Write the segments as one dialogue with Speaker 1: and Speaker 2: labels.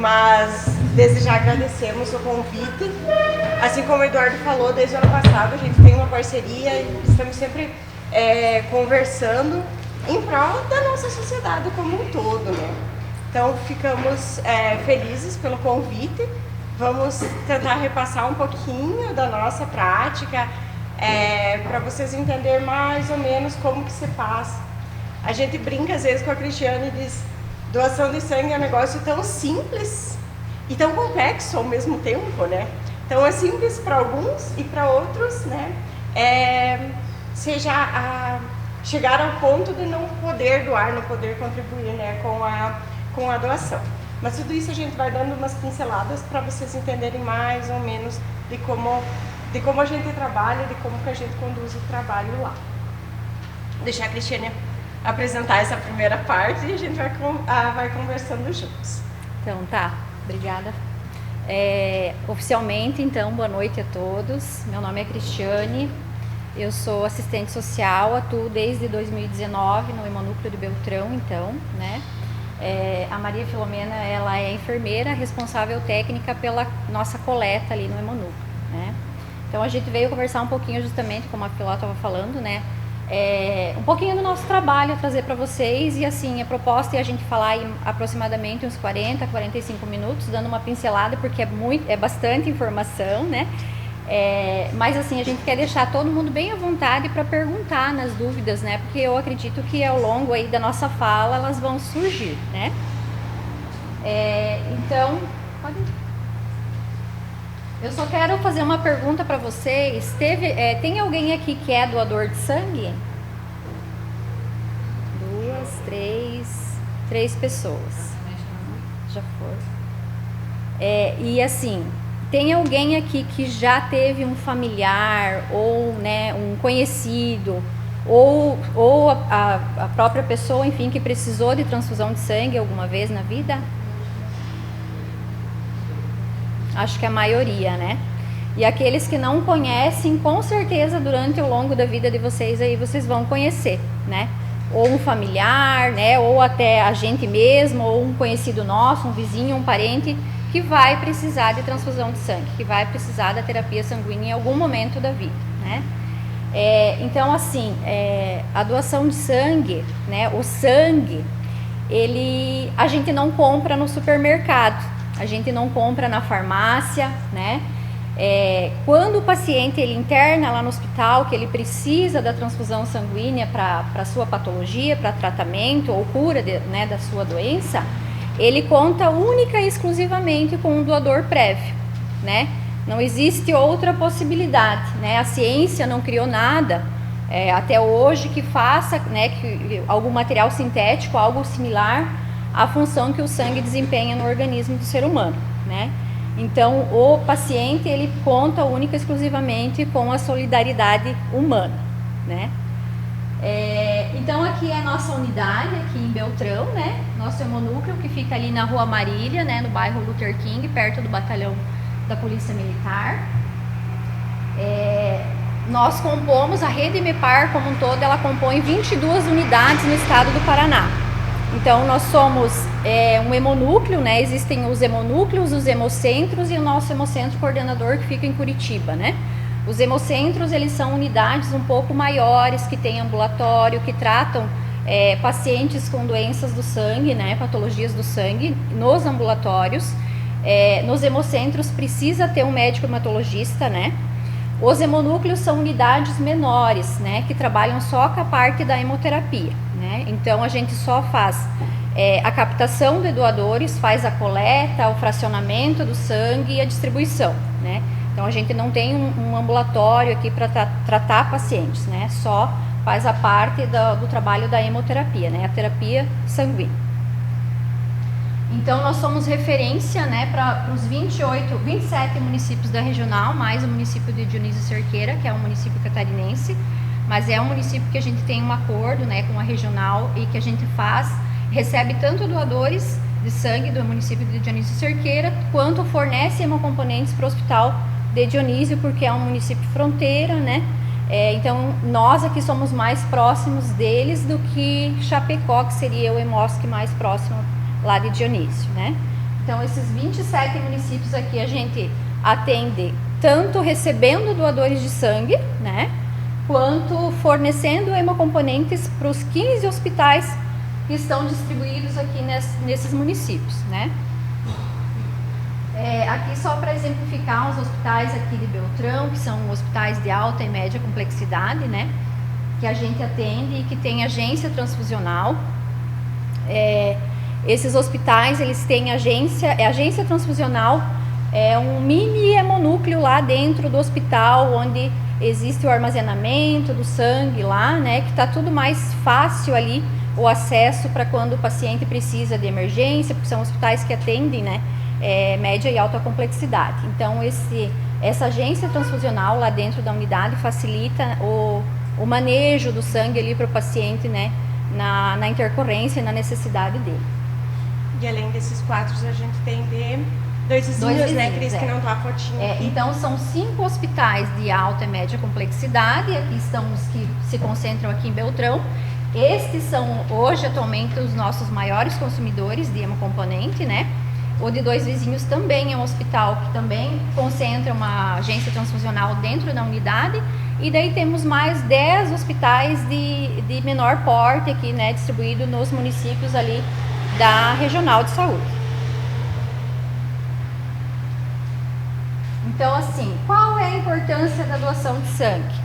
Speaker 1: mas desde já agradecemos o convite. Assim como o Eduardo falou, desde o ano passado a gente tem uma parceria e estamos sempre conversando em prol da nossa sociedade como um todo, né? Então ficamos felizes pelo convite. Vamos tentar repassar um pouquinho da nossa prática para vocês entenderem mais ou menos como que se faz. A gente brinca às vezes com a Cristiane e diz: doação de sangue é um negócio tão simples e tão complexo ao mesmo tempo, né? Então é simples para alguns e para outros, né? Chegar ao ponto de não poder doar, não poder contribuir, né, com a doação. Mas tudo isso a gente vai dando umas pinceladas para vocês entenderem mais ou menos de como a gente trabalha, de como que a gente conduz o trabalho lá. Vou deixar a Cristiane apresentar essa primeira parte e a gente vai conversando juntos.
Speaker 2: Então tá, obrigada. Oficialmente, então, boa noite a todos. Meu nome é Cristiane, eu sou assistente social, atuo desde 2019 no Hemonúcleo de Beltrão, então, né? A Maria Filomena, ela é enfermeira responsável técnica pela nossa coleta ali no Hemonúcleo, né? Então a gente veio conversar um pouquinho justamente, como a Filó estava falando, né? Um pouquinho do nosso trabalho, trazer para vocês, e assim, a proposta é a gente falar em aproximadamente uns 40, 45 minutos, dando uma pincelada, porque é bastante informação, né? Mas assim, a gente quer deixar todo mundo bem à vontade para perguntar nas dúvidas, né? Porque eu acredito que ao longo aí da nossa fala elas vão surgir, né? Então, eu só quero fazer uma pergunta para vocês. Tem alguém aqui que é doador de sangue? 2, 3 pessoas. Já foi. E assim, tem alguém aqui que já teve um familiar ou, né, um conhecido ou a própria pessoa, enfim, que precisou de transfusão de sangue alguma vez na vida? Acho que a maioria, né? E aqueles que não conhecem, com certeza durante o longo da vida de vocês aí vocês vão conhecer, né? Ou um familiar, né? Ou até a gente mesmo, ou um conhecido nosso, um vizinho, um parente que vai precisar de transfusão de sangue, que vai precisar da terapia sanguínea em algum momento da vida, né? Então, assim, a doação de sangue, né? O sangue, a gente não compra no supermercado, a gente não compra na farmácia, né? Quando o paciente ele interna lá no hospital, que ele precisa da transfusão sanguínea para sua patologia, para tratamento ou cura né, da sua doença, ele conta única e exclusivamente com um doador prévio, né? Não existe outra possibilidade, né? A ciência não criou nada até hoje que faça, né, que algum material sintético, algo similar à função que o sangue desempenha no organismo do ser humano, né? Então, o paciente, ele conta única e exclusivamente com a solidariedade humana, né? Então, aqui é a nossa unidade, aqui em Beltrão, né? Nosso hemonúcleo, que fica ali na Rua Marília, né? No bairro Luther King, perto do batalhão da Polícia Militar. Nós compomos, a rede MEPAR como um todo, ela compõe 22 unidades no estado do Paraná. Então, nós somos um hemonúcleo, né? Existem os hemonúcleos, os hemocentros e o nosso hemocentro coordenador que fica em Curitiba, né? Os hemocentros, eles são unidades um pouco maiores, que têm ambulatório, que tratam pacientes com doenças do sangue, né? Patologias do sangue, nos ambulatórios. Nos hemocentros precisa ter um médico hematologista, né? Os hemonúcleos são unidades menores, né? Que trabalham só com a parte da hemoterapia, né? Então, a gente só faz a captação de doadores, faz a coleta, o fracionamento do sangue e a distribuição, né? Então, a gente não tem um ambulatório aqui para tratar pacientes, né? Só faz a parte do trabalho da hemoterapia, né? A terapia sanguínea. Então, nós somos referência, né, para os 27 municípios da regional, mais o município de Dionísio Cerqueira, que é um município catarinense, mas é um município que a gente tem um acordo, né, com a regional e que a gente recebe tanto doadores de sangue do município de Dionísio Cerqueira, quanto fornece hemocomponentes para o hospital de Dionísio, porque é um município fronteira, né? Então, nós aqui somos mais próximos deles do que Chapecó, que seria o Hemosc mais próximo lá de Dionísio, né? Então, esses 27 municípios aqui a gente atende tanto recebendo doadores de sangue, né, quanto fornecendo hemocomponentes para os 15 hospitais que estão distribuídos aqui nesses municípios, né. Aqui só para exemplificar os hospitais aqui de Beltrão, que são hospitais de alta e média complexidade, né, que a gente atende e que tem agência transfusional. Esses hospitais, eles têm agência transfusional, um mini hemonúcleo lá dentro do hospital, onde existe o armazenamento do sangue lá, né, que está tudo mais fácil ali, o acesso para quando o paciente precisa de emergência, porque são hospitais que atendem, né, média e alta complexidade. Então, essa agência transfusional lá dentro da unidade facilita o manejo do sangue ali para o paciente, né, na intercorrência e na necessidade dele.
Speaker 1: E além desses 4, a gente tem dois vizinhos, né, Cris, que não tá a fotinha aqui.
Speaker 2: Então, são 5 hospitais de alta e média complexidade, aqui estão os que se concentram aqui em Beltrão. Estes são, hoje, atualmente, os nossos maiores consumidores de hemocomponente, né? O de Dois Vizinhos também é um hospital que também concentra uma agência transfusional dentro da unidade. E daí temos mais 10 hospitais de menor porte aqui, né, distribuído nos municípios ali da Regional de Saúde. Então, assim, qual é a importância da doação de sangue?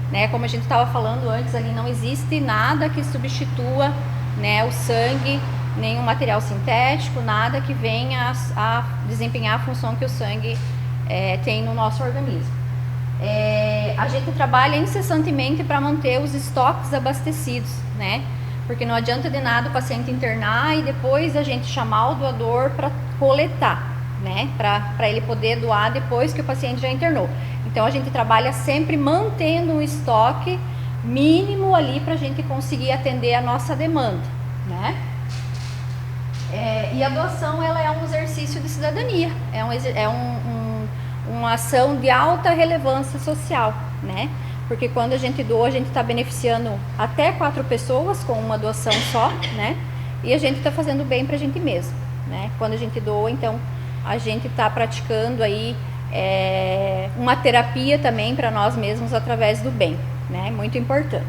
Speaker 2: Né, como a gente estava falando antes, ali não existe nada que substitua, né, o sangue, nenhum material sintético, nada que venha a desempenhar a função que o sangue tem no nosso organismo. A gente trabalha incessantemente para manter os estoques abastecidos, né? Porque não adianta de nada o paciente internar e depois a gente chamar o doador para coletar, né? Para ele poder doar depois que o paciente já internou. Então a gente trabalha sempre mantendo um estoque mínimo ali para a gente conseguir atender a nossa demanda, né? E a doação, ela é um exercício de cidadania, uma ação de alta relevância social, né? Porque quando a gente doa, a gente está beneficiando até 4 pessoas com uma doação só, né? E a gente está fazendo bem para a gente mesmo, né? Quando a gente doa, então, a gente está praticando aí uma terapia também para nós mesmos através do bem, né? Muito importante.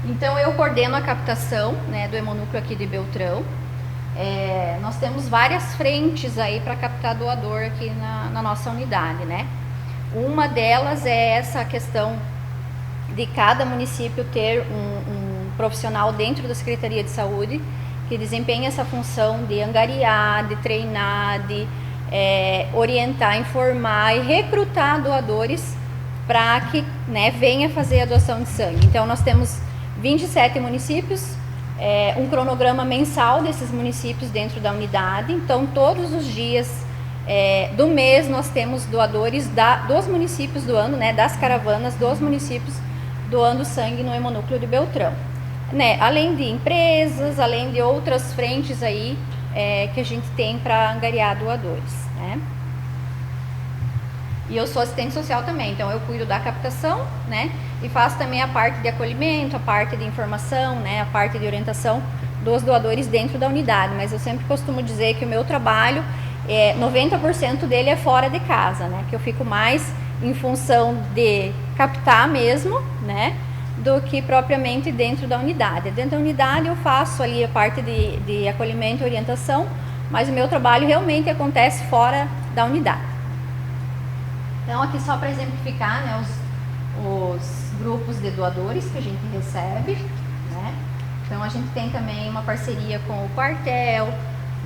Speaker 2: Então, eu coordeno a captação, né, do hemonúcleo aqui de Beltrão. Nós temos várias frentes aí para captar doador aqui na nossa unidade, né? Uma delas é essa questão de cada município ter um profissional dentro da Secretaria de Saúde que desempenha essa função de angariar, de treinar, de orientar, informar e recrutar doadores para que, né, venha fazer a doação de sangue. Então, nós temos 27 municípios, um cronograma mensal desses municípios dentro da unidade. Então, todos os dias do mês nós temos doadores dos municípios doando, né, das caravanas dos municípios doando sangue no hemonúcleo de Beltrão, né, além de empresas, além de outras frentes aí que a gente tem para angariar doadores, né. E eu sou assistente social também, então eu cuido da captação, né, e faço também a parte de acolhimento, a parte de informação, né, a parte de orientação dos doadores dentro da unidade. Mas eu sempre costumo dizer que o meu trabalho, 90% dele é fora de casa, né, que eu fico mais em função de captar mesmo, né, do que propriamente dentro da unidade. Dentro da unidade eu faço ali a parte de acolhimento e orientação, mas o meu trabalho realmente acontece fora da unidade. Então, aqui só para exemplificar, né, os grupos de doadores que a gente recebe, né? Então, a gente tem também uma parceria com o quartel,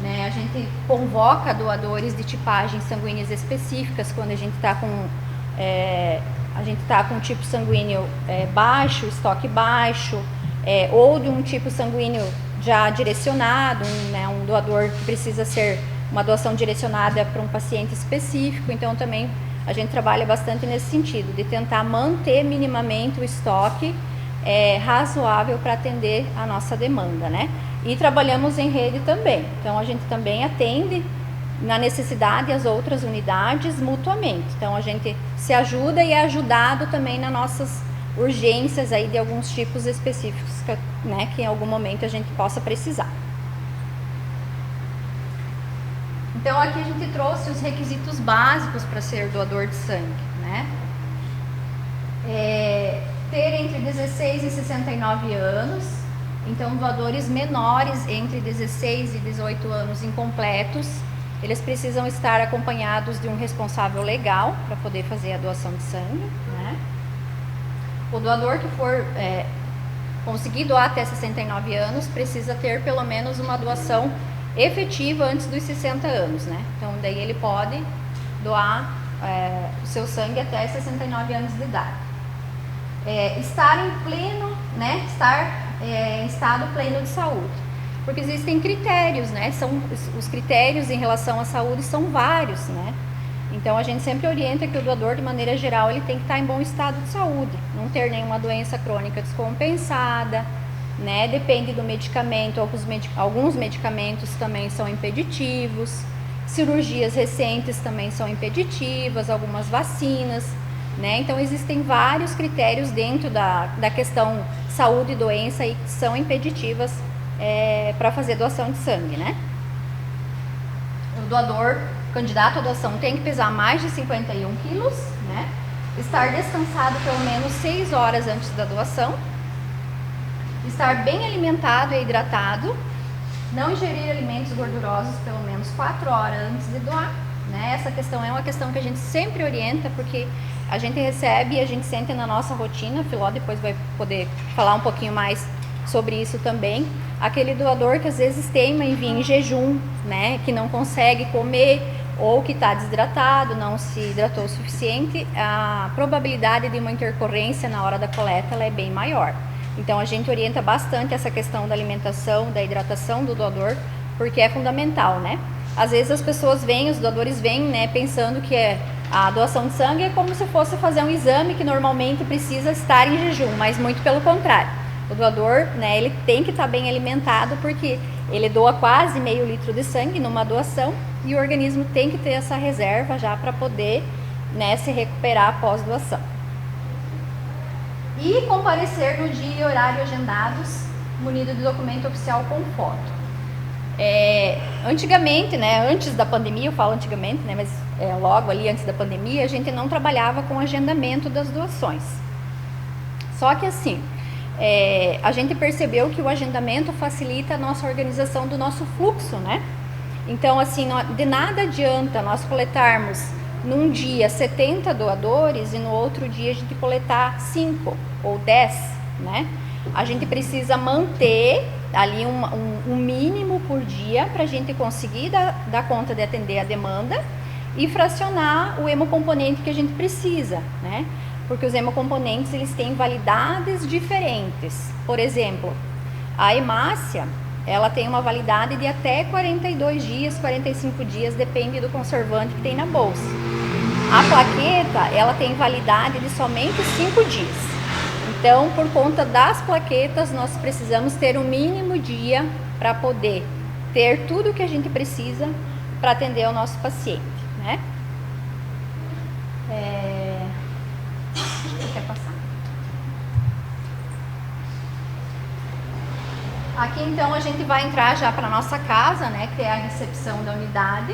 Speaker 2: né? A gente convoca doadores de tipagens sanguíneas específicas quando a gente está com tipo sanguíneo baixo, estoque baixo, ou de um tipo sanguíneo já direcionado, um doador que precisa ser uma doação direcionada para um paciente específico. Então, também a gente trabalha bastante nesse sentido, de tentar manter minimamente o estoque razoável para atender a nossa demanda, né? E trabalhamos em rede também. Então, a gente também atende na necessidade as outras unidades mutuamente. Então, a gente se ajuda e é ajudado também nas nossas urgências aí de alguns tipos específicos, né, que em algum momento a gente possa precisar. Então aqui a gente trouxe os requisitos básicos para ser doador de sangue, né? Ter entre 16 e 69 anos, então doadores menores entre 16 e 18 anos incompletos, eles precisam estar acompanhados de um responsável legal para poder fazer a doação de sangue, né? O doador que for conseguir doar até 69 anos precisa ter pelo menos uma doação efetiva antes dos 60 anos, né? Então daí ele pode doar o seu sangue até 69 anos de idade. Estar em pleno, né? Estar em estado pleno de saúde, porque existem critérios, né? Os critérios em relação à saúde são vários, né? Então a gente sempre orienta que o doador, de maneira geral, ele tem que estar em bom estado de saúde, não ter nenhuma doença crônica descompensada, né? Depende do medicamento, alguns medicamentos também são impeditivos, cirurgias recentes também são impeditivas, algumas vacinas, né? Então existem vários critérios dentro da questão saúde e doença aí que são impeditivas para fazer doação de sangue, né? O doador, candidato à doação, tem que pesar mais de 51 quilos, né? Estar descansado pelo menos 6 horas antes da doação, estar bem alimentado e hidratado, não ingerir alimentos gordurosos pelo menos 4 horas antes de doar, né? Essa questão é uma questão que a gente sempre orienta, porque a gente recebe e a gente sente na nossa rotina. A Filó depois vai poder falar um pouquinho mais sobre isso também. Aquele doador que às vezes teima em vir em jejum, né? Que não consegue comer ou que está desidratado, não se hidratou o suficiente, a probabilidade de uma intercorrência na hora da coleta ela é bem maior. Então a gente orienta bastante essa questão da alimentação, da hidratação do doador, porque é fundamental, né? Às vezes as pessoas vêm, os doadores vêm, né, pensando que a doação de sangue é como se fosse fazer um exame que normalmente precisa estar em jejum, mas muito pelo contrário. O doador, né, ele tem que estar bem alimentado, porque ele doa quase meio litro de sangue numa doação e o organismo tem que ter essa reserva já para poder, né, se recuperar após doação. E comparecer no dia e horário agendados, munido de documento oficial com foto. Antigamente, né, antes da pandemia, eu falo antigamente, né, mas logo ali antes da pandemia, a gente não trabalhava com agendamento das doações. Só que assim, a gente percebeu que o agendamento facilita a nossa organização do nosso fluxo, né? Então, assim, de nada adianta nós coletarmos num dia 70 doadores e no outro dia a gente coletar 5 ou 10, né? A gente precisa manter ali um mínimo por dia para a gente conseguir dar conta de atender a demanda e fracionar o hemocomponente que a gente precisa, né? Porque os hemocomponentes, eles têm validades diferentes. Por exemplo, a hemácia, ela tem uma validade de até 42 dias, 45 dias, depende do conservante que tem na bolsa. A plaqueta, ela tem validade de somente 5 dias. Então, por conta das plaquetas, nós precisamos ter um mínimo dia para poder ter tudo o que a gente precisa para atender o nosso paciente, né? Quer passar? Aqui então a gente vai entrar já para nossa casa, né? Que é a recepção da unidade.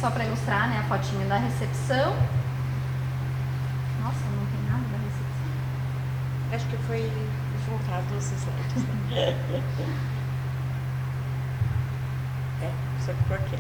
Speaker 2: Só para ilustrar, né, a fotinha da recepção. Nossa, não tem nada da recepção.
Speaker 1: Acho que foi juntado os slides, né? Só que por aqui.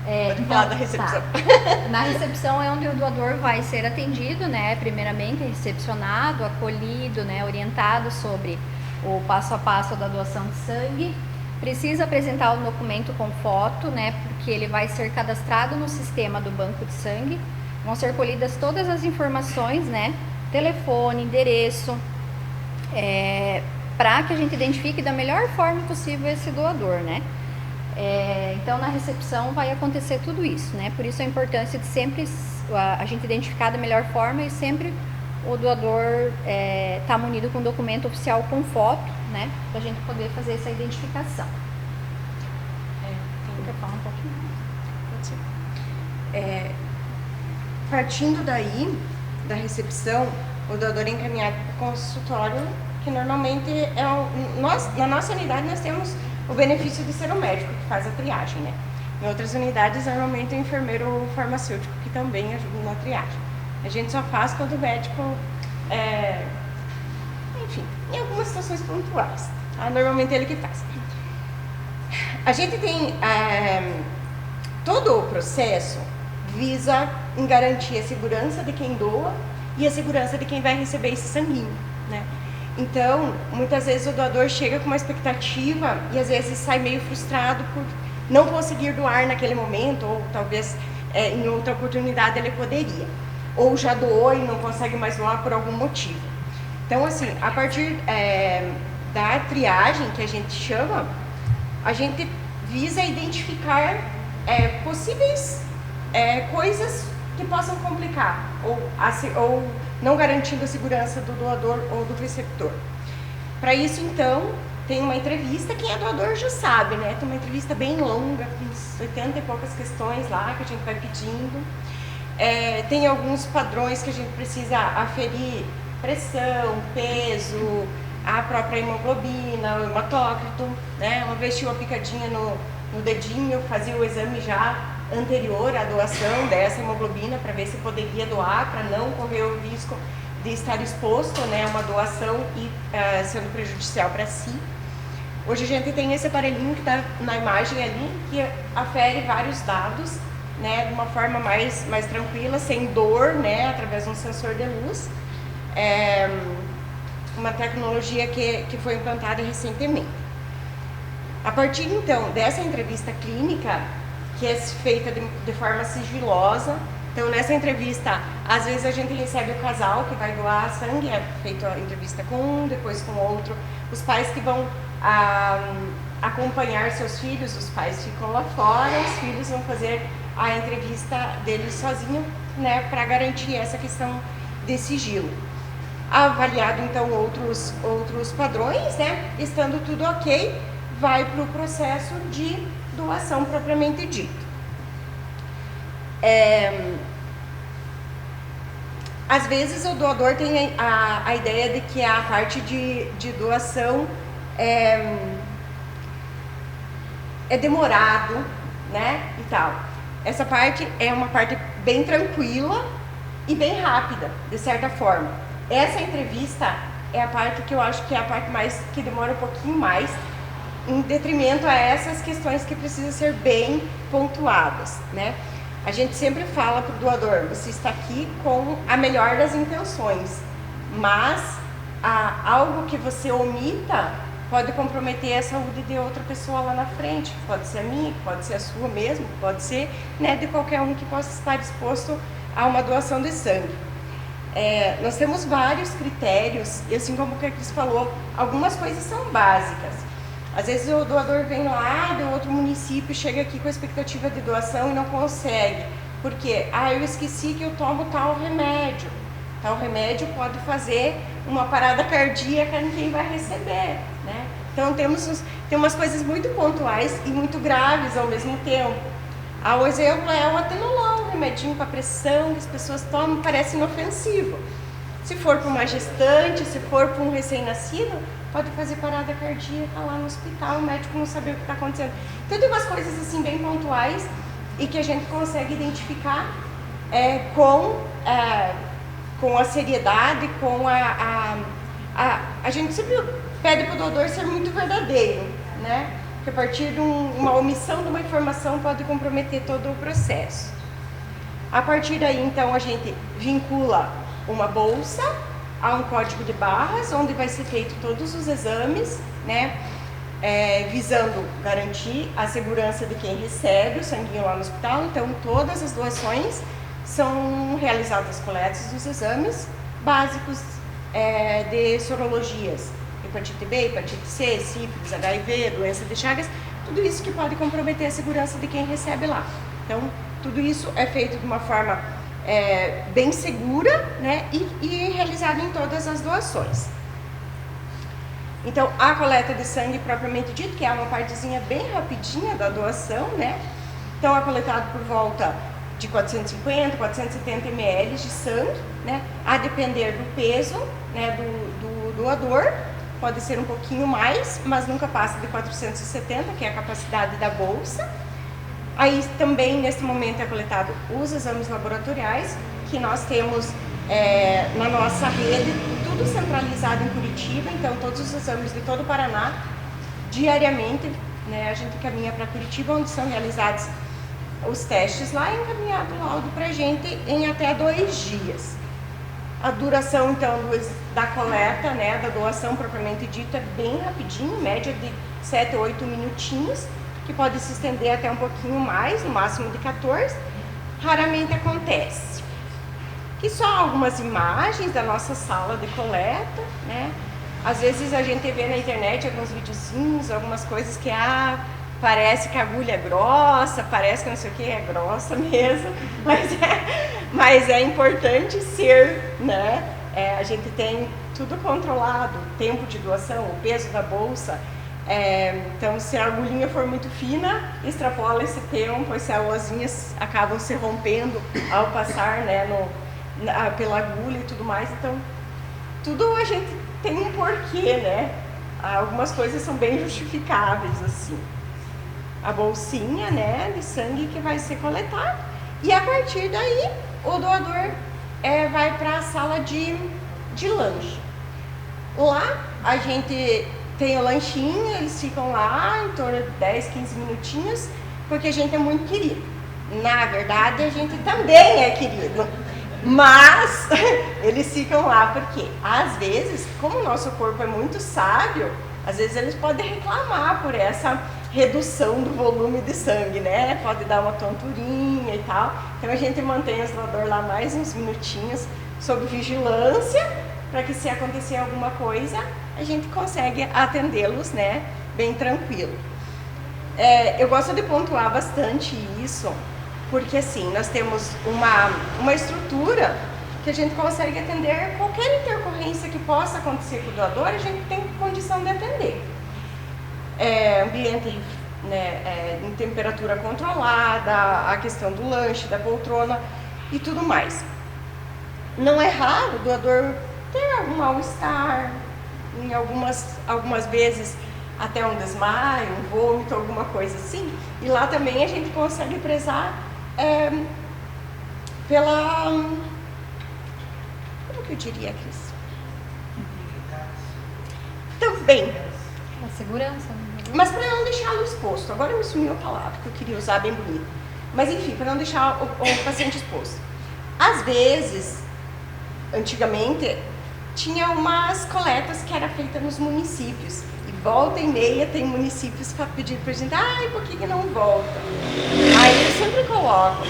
Speaker 1: Pode falar da recepção.
Speaker 2: Tá. Na recepção é onde o doador vai ser atendido, né? Primeiramente recepcionado, acolhido, né? Orientado sobre o passo a passo da doação de sangue. Precisa apresentar o documento com foto, né? Porque ele vai ser cadastrado no sistema do banco de sangue. Vão ser colhidas todas as informações, né? Telefone, endereço, para que a gente identifique da melhor forma possível esse doador, né? Então na recepção vai acontecer tudo isso, né? Por isso a importância de sempre a gente identificar da melhor forma e sempre o doador tá munido com documento oficial com foto, né? Pra gente poder fazer essa identificação. Quer falar um pouquinho?
Speaker 1: Pode ser. Partindo daí, da recepção, o doador é encaminhado para o consultório, que normalmente na nossa unidade nós temos o benefício de ser o médico que faz a triagem, né? Em outras unidades, normalmente é o enfermeiro ou o farmacêutico que também ajuda na triagem. A gente só faz quando o médico, enfim, em algumas situações pontuais. Tá? Normalmente é ele que faz. A gente tem todo o processo visa em garantir a segurança de quem doa e a segurança de quem vai receber esse sanguinho, né? Então, muitas vezes o doador chega com uma expectativa e às vezes sai meio frustrado por não conseguir doar naquele momento, ou talvez em outra oportunidade ele poderia. Ou já doou e não consegue mais doar por algum motivo. Então, assim, a partir da triagem, que a gente chama, a gente visa identificar possíveis coisas que possam complicar ou não garantindo a segurança do doador ou do receptor. Para isso, então, tem uma entrevista, quem é doador já sabe, né? Tem uma entrevista bem longa, com 80 e poucas questões lá que a gente vai pedindo. Tem alguns padrões que a gente precisa aferir: pressão, peso, a própria hemoglobina, o hematócrito, né? Uma vez tinha uma picadinha no dedinho, fazia o exame já anterior à doação dessa hemoglobina para ver se poderia doar, para não correr o risco de estar exposto, né, a uma doação e sendo prejudicial para si. Hoje a gente tem esse aparelhinho que está na imagem ali, que afere vários dados, né, de uma forma mais tranquila, sem dor, né, através de um sensor de luz. Uma tecnologia que foi implantada recentemente. A partir então dessa entrevista clínica, que é feita de forma sigilosa, então nessa entrevista, às vezes a gente recebe o casal que vai doar sangue, é feita a entrevista com um, depois com outro, os pais que vão acompanhar seus filhos, os pais ficam lá fora, os filhos vão fazer a entrevista deles sozinhos, né, para garantir essa questão de sigilo. Avaliado então outros padrões, né, estando tudo ok, vai para o processo de doação propriamente dito. Às vezes o doador tem a ideia de que a parte de doação é demorado, né, e tal. Essa parte é uma parte bem tranquila e bem rápida, de certa forma. Essa entrevista é a parte que eu acho que é a parte que demora um pouquinho mais, em detrimento a essas questões que precisam ser bem pontuadas, né? A gente sempre fala para o doador: você está aqui com a melhor das intenções, mas algo que você omita pode comprometer a saúde de outra pessoa lá na frente. Pode ser a minha, pode ser a sua mesmo, pode ser, né, de qualquer um que possa estar disposto a uma doação de sangue. Nós temos vários critérios, e assim como o Cris falou, algumas coisas são básicas. Às vezes o doador vem lá de outro município, chega aqui com a expectativa de doação e não consegue. Por quê? Eu esqueci que eu tomo tal remédio. Tal remédio pode fazer uma parada cardíaca em quem vai receber, né? Então tem umas coisas muito pontuais e muito graves ao mesmo tempo. O exemplo é o atenolol, um remedinho para pressão que as pessoas tomam, parece inofensivo. Se for para uma gestante, se for para um recém-nascido, pode fazer parada cardíaca lá no hospital, o médico não saber o que está acontecendo. Então tem umas coisas assim bem pontuais e que a gente consegue identificar com a seriedade, com a gente sempre pede para o doador ser muito verdadeiro, né? Porque a partir de uma omissão de uma informação pode comprometer todo o processo. A partir daí, então, a gente vincula uma bolsa a um código de barras, onde vai ser feito todos os exames, né, visando garantir a segurança de quem recebe o sanguinho lá no hospital. Então, todas as doações são realizadas coletas dos exames básicos de sorologias, hepatite B, hepatite C, sífilis, HIV, doença de Chagas, tudo isso que pode comprometer a segurança de quem recebe lá. Então, tudo isso é feito de uma forma bem segura, né, e realizado em todas as doações. Então, a coleta de sangue propriamente dito, que é uma partezinha bem rapidinha da doação, né? Então, é coletado por volta de 450, 470 ml de sangue, né? A depender do peso, né, do doador. pode ser um pouquinho mais, mas nunca passa de 470, que é a capacidade da bolsa. Aí também, nesse momento, é coletado os exames laboratoriais, que nós temos na nossa rede, tudo centralizado em Curitiba, então todos os exames de todo o Paraná, diariamente, né, a gente caminha para Curitiba, onde são realizados os testes lá e encaminhado o laudo para a gente em até 2 dias. A duração, então, da coleta, né, da doação propriamente dita, é bem rapidinho, média de 7 ou 8 minutinhos, que pode se estender até um pouquinho mais, no máximo de 14. Raramente acontece. Aqui só algumas imagens da nossa sala de coleta, né? Às vezes a gente vê na internet alguns videozinhos, algumas coisas que parece que a agulha é grossa, parece que não sei o que, é grossa mesmo, mas é importante ser, né? A gente tem tudo controlado, o tempo de doação, o peso da bolsa. Então, se a agulhinha for muito fina, extrapola esse tempo, as células acabam se rompendo ao passar, né, pela agulha e tudo mais. Então, tudo a gente tem um porquê, né? Algumas coisas são bem justificáveis, assim. A bolsinha, né, de sangue que vai ser coletada. E a partir daí, o doador vai para a sala de lanche. Lá, a gente tem o lanchinho, eles ficam lá em torno de 10, 15 minutinhos, porque a gente é muito querido. Na verdade, a gente também é querido. Mas eles ficam lá porque, às vezes, como o nosso corpo é muito sábio, às vezes eles podem reclamar por essa redução do volume de sangue, né? Pode dar uma tonturinha e tal. Então a gente mantém o doador lá mais uns minutinhos sob vigilância, para que se acontecer alguma coisa, a gente consegue atendê-los, né? Bem tranquilo. Eu gosto de pontuar bastante isso, porque assim, nós temos uma estrutura que a gente consegue atender qualquer intercorrência que possa acontecer com o doador, a gente tem condição de atender. Ambiente, né, em temperatura controlada, a questão do lanche, da poltrona e tudo mais. Não é raro o doador ter algum mal-estar, em algumas vezes até um desmaio, um vômito, alguma coisa assim. E lá também a gente consegue prezar pela... Como que eu diria, Cris? Também.
Speaker 2: A segurança.
Speaker 1: Mas para não deixá-lo exposto. Agora me sumiu a palavra que eu queria usar bem bonito. Mas enfim, para não deixar o paciente exposto. Às vezes, antigamente, tinha umas coletas que era feita nos municípios. E volta e meia tem municípios para pedir para a gente, por que não volta? Aí eu sempre coloco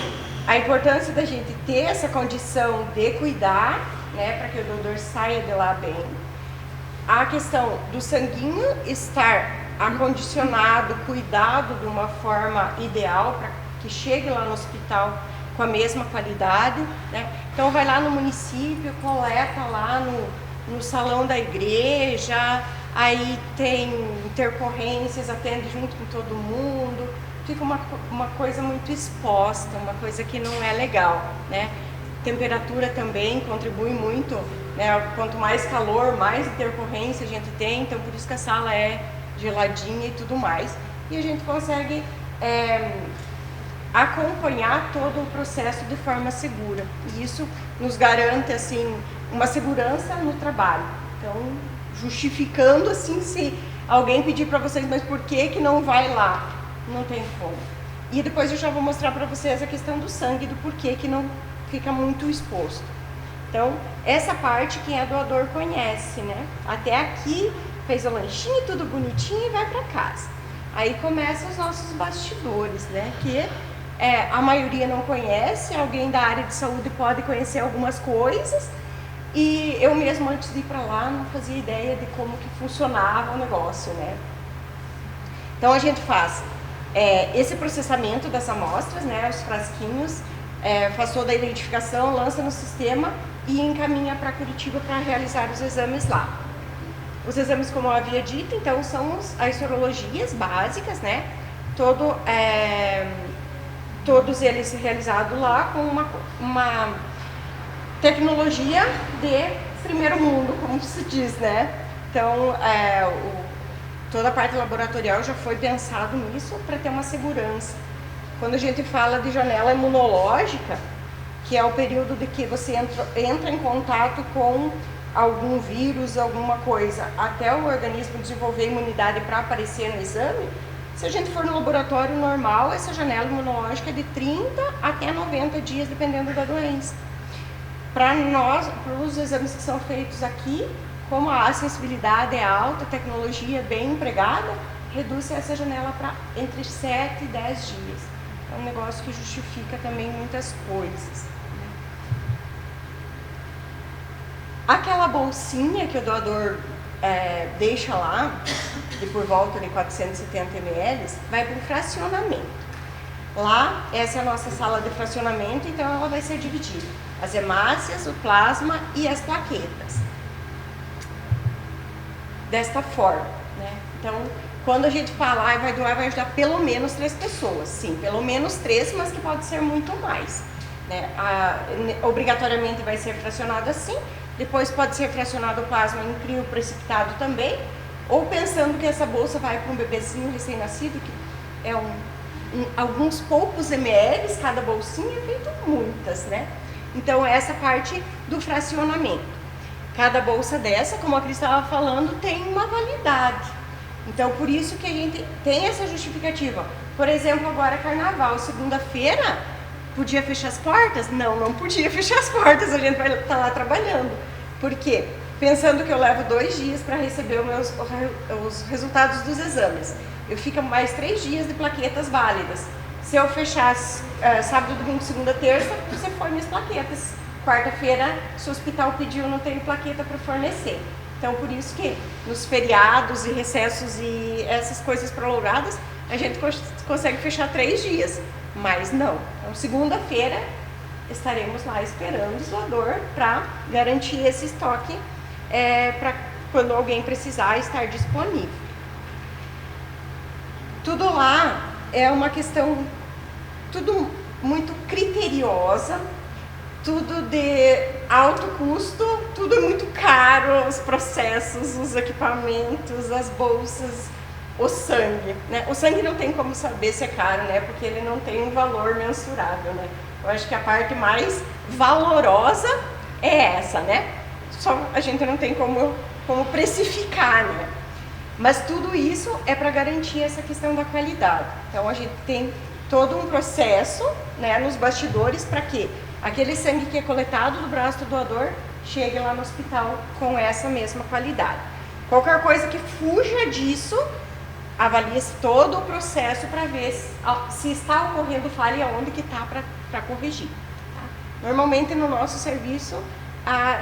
Speaker 1: a importância da gente ter essa condição de cuidar, né, para que o doador saia de lá bem. A questão do sanguinho estar acondicionado, cuidado de uma forma ideal para que chegue lá no hospital com a mesma qualidade, né? Então vai lá no município, coleta lá no salão da igreja, aí tem intercorrências, atende junto com todo mundo, fica uma coisa muito exposta, uma coisa que não é legal, né? Temperatura também contribui muito, né? Quanto mais calor, mais intercorrência a gente tem, então por isso que a sala é geladinha e tudo mais. E a gente consegue acompanhar todo o processo de forma segura. E isso nos garante, assim, uma segurança no trabalho. Então, justificando, assim, se alguém pedir para vocês, mas por que não vai lá? Não tem como. E depois eu já vou mostrar para vocês a questão do sangue, do porquê que não fica muito exposto. Então, essa parte quem é doador conhece, né? Até aqui, fez o lanchinho, tudo bonitinho e vai para casa. Aí começam os nossos bastidores, né? Que a maioria não conhece, alguém da área de saúde pode conhecer algumas coisas. E eu mesmo, antes de ir para lá, não fazia ideia de como que funcionava o negócio, né? Então, a gente faz esse processamento das amostras, né? Os frasquinhos, faz toda a identificação, lança no sistema e encaminha para Curitiba para realizar os exames lá. Os exames, como eu havia dito, então, são as sorologias básicas, né? Todos eles realizados lá com uma tecnologia de primeiro mundo, como se diz, né? Então, toda a parte laboratorial já foi pensado nisso para ter uma segurança. Quando a gente fala de janela imunológica, que é o período de que você entra em contato com algum vírus, alguma coisa, até o organismo desenvolver imunidade para aparecer no exame, se a gente for no laboratório normal, essa janela imunológica é de 30 até 90 dias, dependendo da doença. Para os exames que são feitos aqui, como a sensibilidade é alta, a tecnologia é bem empregada, reduz essa janela para entre 7 e 10 dias. É um negócio que justifica também muitas coisas. Aquela bolsinha que o doador deixa lá, de por volta de 470 ml, vai para o fracionamento. Lá, essa é a nossa sala de fracionamento, então ela vai ser dividida. As hemácias, o plasma e as plaquetas. Desta forma, né? Então, quando a gente fala, vai doar, vai ajudar pelo menos 3 pessoas. Sim, pelo menos 3, mas que pode ser muito mais. Né? Obrigatoriamente vai ser fracionado assim. Depois pode ser fracionado o plasma em crio precipitado também, ou pensando que essa bolsa vai para um bebezinho recém-nascido, que é alguns poucos ml, cada bolsinha, feito muitas, né? Então, essa parte do fracionamento. Cada bolsa dessa, como a Cris estava falando, tem uma validade. Então, por isso que a gente tem essa justificativa. Por exemplo, agora carnaval, segunda-feira, podia fechar as portas? Não, não podia fechar as portas, a gente vai estar lá trabalhando. Por quê? Pensando que eu levo 2 dias para receber os resultados dos exames. Eu fico mais 3 dias de plaquetas válidas. Se eu fechar sábado, domingo, segunda, terça, você fornece as plaquetas. Quarta-feira, se o hospital pediu, não tenho plaqueta para fornecer. Então, por isso que nos feriados e recessos e essas coisas prolongadas, a gente consegue fechar 3 dias. Mas não. Então, segunda-feira, estaremos lá esperando o doador para garantir esse estoque para quando alguém precisar estar disponível. Tudo lá é uma questão, tudo muito criteriosa, tudo de alto custo, tudo é muito caro, os processos, os equipamentos, as bolsas, o sangue, né? O sangue não tem como saber se é caro, né? Porque ele não tem um valor mensurável, né? Eu acho que a parte mais valorosa é essa, né? Só a gente não tem como precificar, né? Mas tudo isso é para garantir essa questão da qualidade. Então a gente tem todo um processo, né, nos bastidores para que aquele sangue que é coletado do braço do doador chegue lá no hospital com essa mesma qualidade. Qualquer coisa que fuja disso, avalia-se todo o processo para ver se está ocorrendo falha e aonde que está para corrigir. Tá? Normalmente no nosso serviço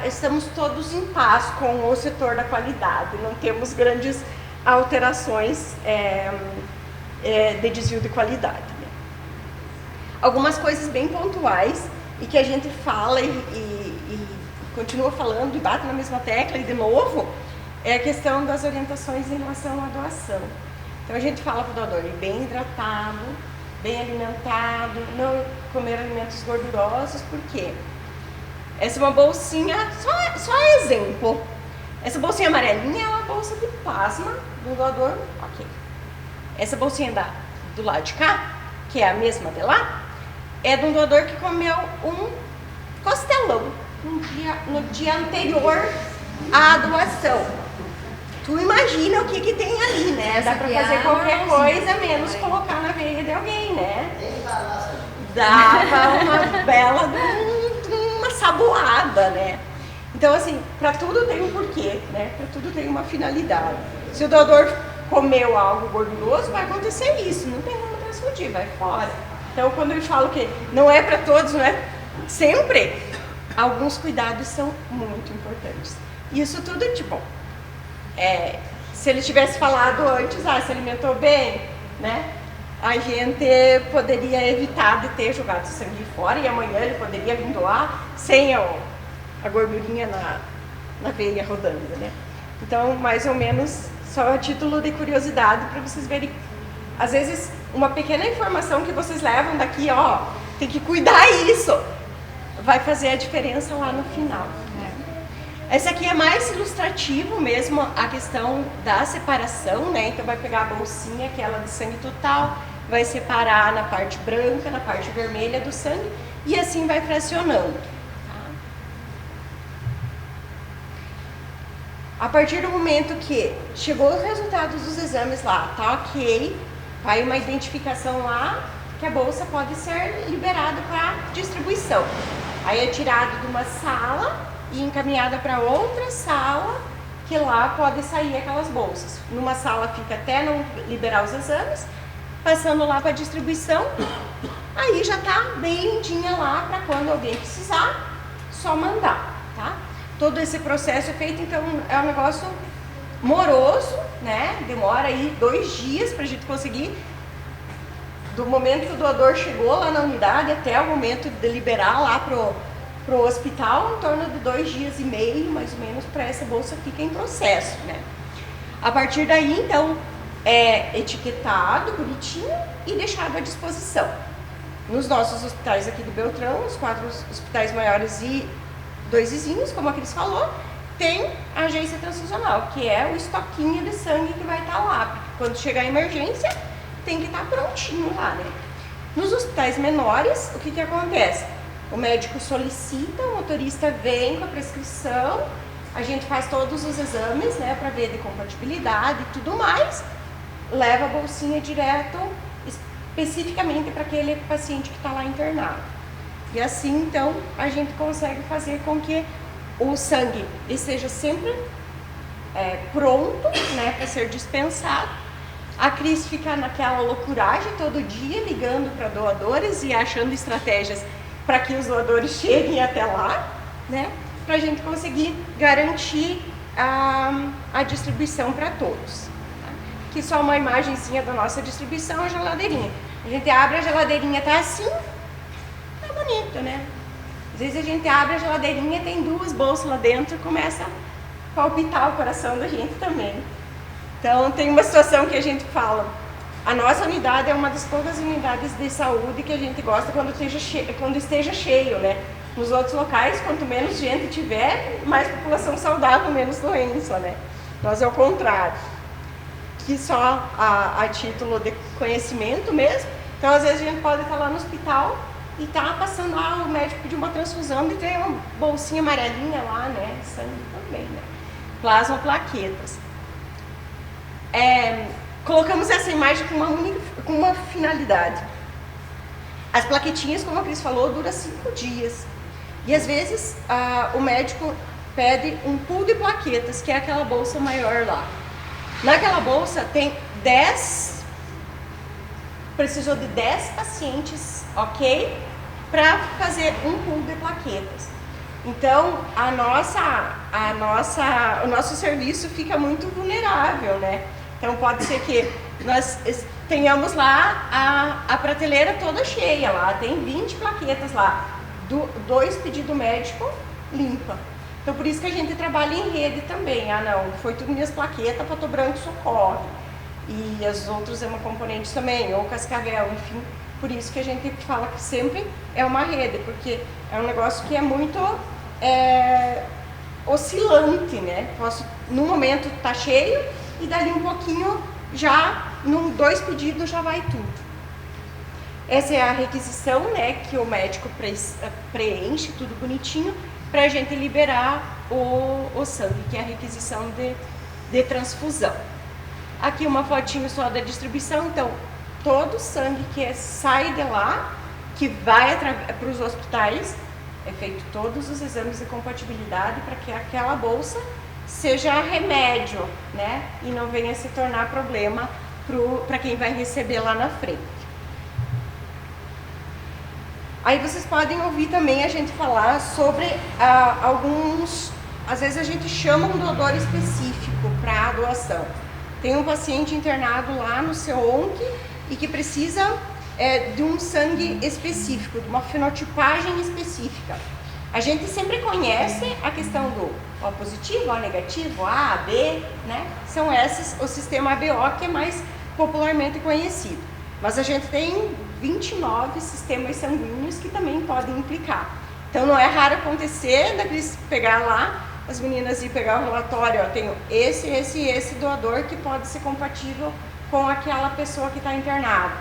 Speaker 1: estamos todos em paz com o setor da qualidade, não temos grandes alterações de desvio de qualidade. Né? Algumas coisas bem pontuais e que a gente fala e continua falando e bate na mesma tecla e de novo, é a questão das orientações em relação à doação. Então a gente fala para o doador ir bem hidratado, bem alimentado, não comer alimentos gordurosos, por quê? Essa é uma bolsinha, só exemplo. Essa bolsinha amarelinha é uma bolsa de plasma do doador, ok. Essa bolsinha do lado de cá, que é a mesma de lá, é de um doador que comeu um costelão no dia anterior à doação. Tu imagina o que tem ali, né? Dá pra fazer qualquer coisa, menos colocar na veia de alguém, né? Dava uma bela uma saboada, né? Então, assim, pra tudo tem um porquê, né? Pra tudo tem uma finalidade. Se o doador comeu algo gorduroso, vai acontecer isso. Não tem como transfundir, vai fora. Então, quando eu falo que não é pra todos, não é sempre, alguns cuidados são muito importantes. Isso tudo, tipo, se ele tivesse falado antes, se alimentou bem, né? A gente poderia evitar de ter jogado sangue fora e amanhã ele poderia vir doar sem a gordurinha na veia rodando, né? Então, mais ou menos, só a título de curiosidade para vocês verem. Às vezes, uma pequena informação que vocês levam daqui, tem que cuidar isso, vai fazer a diferença lá no final. Essa aqui é mais ilustrativo mesmo a questão da separação, né? Então vai pegar a bolsinha, aquela de sangue total, vai separar na parte branca, na parte vermelha do sangue e assim vai fracionando. Tá? A partir do momento que chegou os resultados dos exames lá, tá ok, vai uma identificação lá que a bolsa pode ser liberada para distribuição. Aí é tirado de uma sala e encaminhada para outra sala, que lá pode sair aquelas bolsas. Numa sala fica até não liberar os exames, passando lá para distribuição, aí já tá bem lindinha lá para quando alguém precisar, só mandar, tá? Todo esse processo é feito, então é um negócio moroso, né? Demora aí 2 dias pra gente conseguir, do momento que o doador chegou lá na unidade até o momento de liberar lá pro hospital, em torno de 2 dias e meio, mais ou menos, para essa bolsa ficar em processo, né? A partir daí, então, é etiquetado, bonitinho e deixado à disposição. Nos nossos hospitais aqui do Beltrão, os 4 hospitais maiores e 2 vizinhos, como a Cris falou, tem a agência transfusional, que é o estoquinho de sangue que vai estar lá, porque quando chegar a emergência, tem que estar prontinho lá, né? Nos hospitais menores, o que acontece? O médico solicita, o motorista vem com a prescrição, a gente faz todos os exames, né, para ver de compatibilidade e tudo mais, leva a bolsinha direto, especificamente para aquele paciente que está lá internado. E assim, então, a gente consegue fazer com que o sangue esteja sempre pronto, né, para ser dispensado. A Cris fica naquela loucuragem todo dia, ligando para doadores e achando estratégias para que os doadores cheguem até lá, né, para a gente conseguir garantir a distribuição para todos. Tá? Aqui só uma imagenzinha da nossa distribuição, a geladeirinha. A gente abre a geladeirinha, tá assim, tá bonito, né? Às vezes a gente abre a geladeirinha, tem 2 bolsas lá dentro, começa a palpitar o coração da gente também. Então tem uma situação que a gente fala, a nossa unidade é uma das poucas unidades de saúde que a gente gosta quando esteja cheio, né? Nos outros locais, quanto menos gente tiver, mais população saudável, menos doença, né? Nós é o contrário. Que só a título de conhecimento mesmo. Então, às vezes a gente pode estar lá no hospital e tá passando lá, o médico pediu uma transfusão e tem uma bolsinha amarelinha lá, né? Sangue também, né? Plasma plaquetas. Colocamos essa imagem com uma finalidade. As plaquetinhas, como a Cris falou, duram 5 dias. E às vezes o médico pede um pool de plaquetas, que é aquela bolsa maior lá. Naquela bolsa tem 10, precisou de 10 pacientes, ok? Para fazer um pool de plaquetas. Então, o nosso serviço fica muito vulnerável, né? Então, pode ser que nós tenhamos lá a prateleira toda cheia, lá tem 20 plaquetas lá, 2 pedidos médico, limpa. Então, por isso que a gente trabalha em rede também. Não, foi tudo minhas plaquetas, Pato Branco socorre. E as outras componentes também, ou Cascavel, enfim. Por isso que a gente fala que sempre é uma rede, porque é um negócio que é muito oscilante, né? No momento tá cheio e dali um pouquinho já, 2 pedidos já vai tudo. Essa é a requisição, né, que o médico preenche, tudo bonitinho, para a gente liberar o sangue, que é a requisição de transfusão. Aqui uma fotinho só da distribuição, então todo o sangue que sai de lá, que vai para os hospitais, é feito todos os exames de compatibilidade para que aquela bolsa seja remédio, né, e não venha se tornar problema para quem vai receber lá na frente. Aí vocês podem ouvir também a gente falar sobre alguns, às vezes a gente chama um doador específico para a doação. Tem um paciente internado lá no seu ONC e que precisa de um sangue específico, de uma fenotipagem específica. A gente sempre conhece a questão do O positivo, O negativo, A, B, né? São esses, o sistema ABO que é mais popularmente conhecido. Mas a gente tem 29 sistemas sanguíneos que também podem implicar. Então não é raro acontecer da Cris pegar lá as meninas ir pegar o relatório, ó, tenho esse doador que pode ser compatível com aquela pessoa que está internada.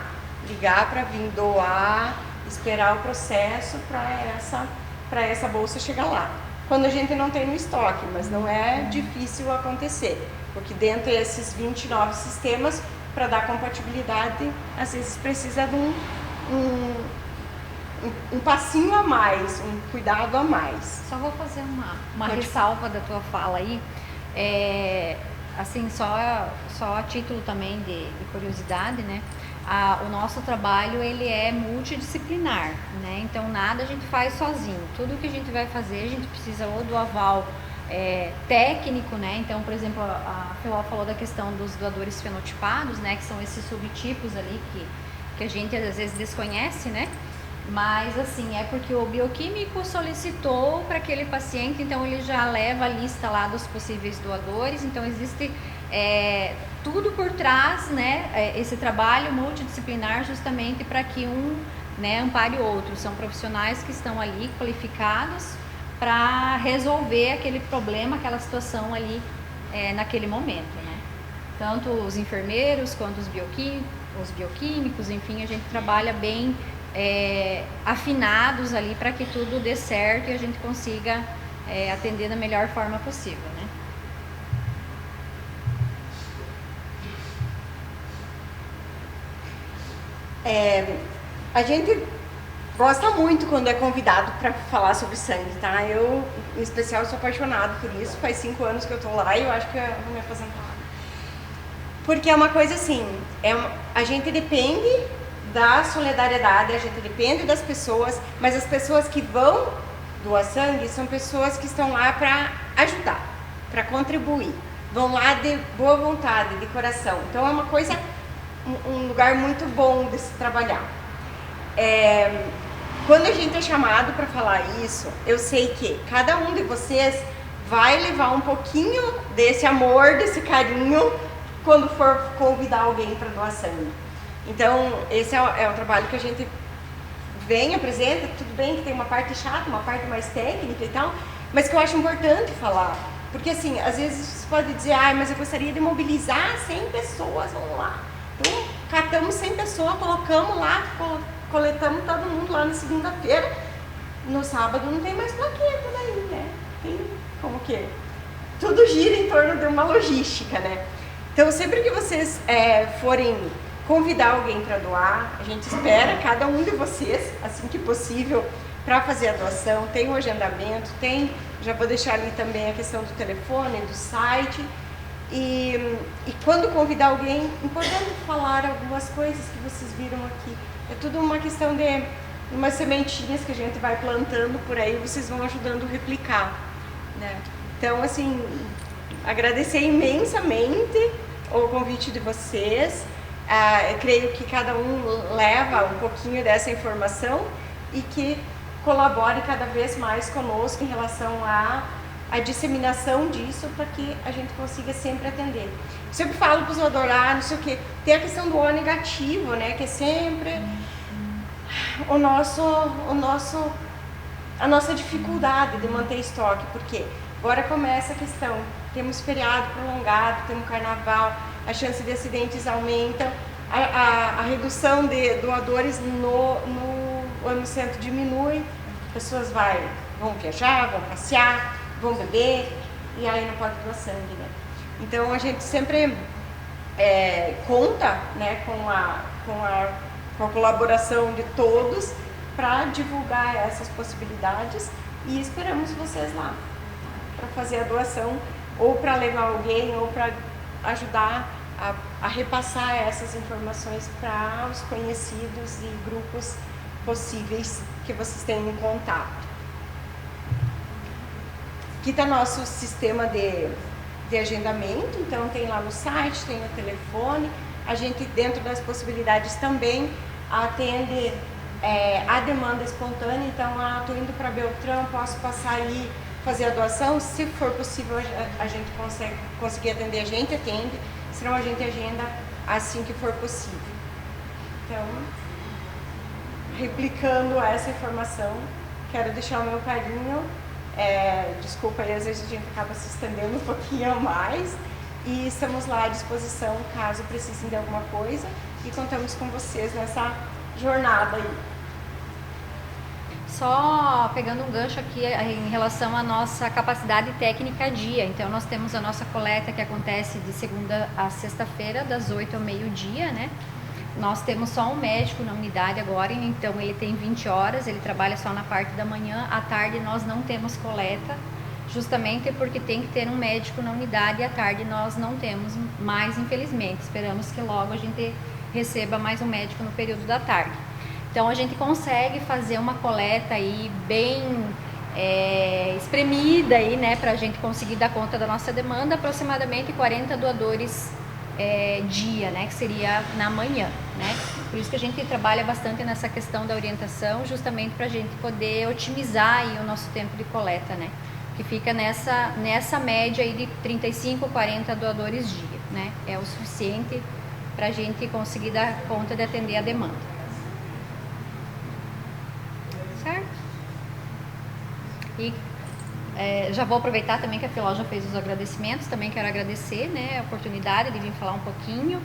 Speaker 1: Ligar para vir doar, esperar o processo para essa bolsa chegar lá. Quando a gente não tem no estoque, mas não é difícil acontecer, porque dentro desses 29 sistemas, para dar compatibilidade, às vezes precisa de um passinho a mais, um cuidado a mais.
Speaker 2: Só vou fazer uma ressalva da tua fala aí, assim, só a título também de curiosidade, né? O nosso trabalho, ele é multidisciplinar, né? Então nada a gente faz sozinho, tudo que a gente vai fazer a gente precisa ou do aval técnico, né? Então, por exemplo, a Filó falou da questão dos doadores fenotipados, né? Que são esses subtipos ali que a gente às vezes desconhece, né? Mas assim, é porque o bioquímico solicitou para aquele paciente, então ele já leva a lista lá dos possíveis doadores, então existe tudo por trás, né? Esse trabalho multidisciplinar justamente para que né, ampare o outro. São profissionais que estão ali qualificados para resolver aquele problema, aquela situação ali naquele momento, né? Tanto os enfermeiros quanto os bioquímicos, enfim, a gente trabalha bem afinados ali para que tudo dê certo e a gente consiga atender da melhor forma possível, né?
Speaker 1: A gente gosta muito quando é convidado para falar sobre sangue, tá? Eu, em especial, sou apaixonada por isso. Faz 5 anos que eu tô lá e eu acho que eu vou me aposentar. Porque é uma coisa assim, a gente depende da solidariedade, a gente depende das pessoas, mas as pessoas que vão doar sangue são pessoas que estão lá para ajudar, para contribuir. Vão lá de boa vontade, de coração. Então é uma coisa, um lugar muito bom de se trabalhar. Quando a gente é chamado para falar isso, eu sei que cada um de vocês vai levar um pouquinho desse amor, desse carinho, quando for convidar alguém para doar sangue. Então, esse é o trabalho que a gente vem, apresenta, tudo bem que tem uma parte chata, uma parte mais técnica e tal, mas que eu acho importante falar. Porque assim, às vezes você pode dizer, mas eu gostaria de mobilizar 100 pessoas, vamos lá. Então, catamos 100 pessoas, colocamos lá, coletamos todo mundo lá na segunda-feira. No sábado não tem mais plaqueta daí, né? Tem como que? Tudo gira em torno de uma logística, né? Então, sempre que vocês forem convidar alguém para doar, a gente espera cada um de vocês, assim que possível, para fazer a doação. Tem o agendamento, já vou deixar ali também a questão do telefone, do site. E quando convidar alguém, importante falar algumas coisas que vocês viram aqui. É tudo uma questão de umas sementinhas que a gente vai plantando por aí, vocês vão ajudando a replicar, né? Então, assim, agradecer imensamente o convite de vocês. Eu creio que cada um leva um pouquinho dessa informação e que colabore cada vez mais conosco em relação à disseminação disso, para que a gente consiga sempre atender. Eu sempre falo para os doadores, não sei o quê, tem a questão do O negativo, né, que é sempre a nossa dificuldade de manter estoque, porque agora começa a questão, temos feriado prolongado, temos carnaval, a chance de acidentes aumenta, a redução de doadores no ano centro diminui, pessoas vão viajar, vão passear, vão beber, e aí não pode doar sangue, né? Então a gente sempre conta, né, com a colaboração de todos para divulgar essas possibilidades e esperamos vocês lá para fazer a doação ou para levar alguém ou para ajudar a repassar essas informações para os conhecidos e grupos possíveis que vocês tenham em contato. Aqui está nosso sistema de agendamento, então tem lá no site, tem no telefone. A gente, dentro das possibilidades, também atende a demanda espontânea. Então, estou indo para Beltrão, posso passar aí, fazer a doação. Se for possível, a gente conseguir atender, a gente atende. Senão, a gente agenda assim que for possível. Então, replicando essa informação, quero deixar o meu carinho Desculpa aí, às vezes a gente acaba se estendendo um pouquinho a mais. E estamos lá à disposição caso precisem de alguma coisa. E contamos com vocês nessa jornada aí.
Speaker 2: Só pegando um gancho aqui em relação à nossa capacidade técnica dia. Então, nós temos a nossa coleta que acontece de segunda a sexta-feira, das 8 ao meio-dia, né? Nós temos só um médico na unidade agora, então ele tem 20 horas, ele trabalha só na parte da manhã. À tarde nós não temos coleta, justamente porque tem que ter um médico na unidade e à tarde nós não temos mais, infelizmente. Esperamos que logo a gente receba mais um médico no período da tarde. Então a gente consegue fazer uma coleta aí bem espremida aí, né, para a gente conseguir dar conta da nossa demanda, aproximadamente 40 doadores dia, né, que seria na manhã, né? Por isso que a gente trabalha bastante nessa questão da orientação, justamente para a gente poder otimizar aí o nosso tempo de coleta, né? Que fica nessa média aí de 35, 40 doadores dia, né? É o suficiente para a gente conseguir dar conta de atender a demanda. Certo? E já vou aproveitar também que a Filó já fez os agradecimentos, também quero agradecer, né, a oportunidade de vir falar um pouquinho.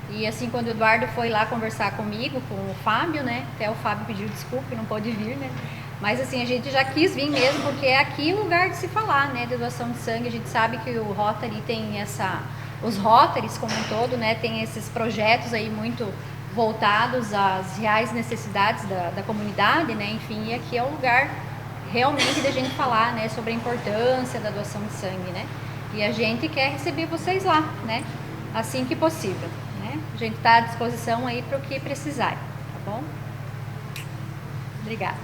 Speaker 2: E assim, quando o Eduardo foi lá conversar comigo, com o Fábio, né, até o Fábio pediu desculpa, não pôde vir, né, mas assim, a gente já quis vir mesmo, porque é aqui o lugar de se falar, né, de doação de sangue. A gente sabe que o Rotary tem os Rotarys como um todo, né, tem esses projetos aí muito voltados às reais necessidades da comunidade, né, enfim, e aqui é o lugar realmente da gente falar, né, sobre a importância da doação de sangue, né, e a gente quer receber vocês lá, né, assim que possível, né, a gente está à disposição aí para o que precisar, tá bom? Obrigada.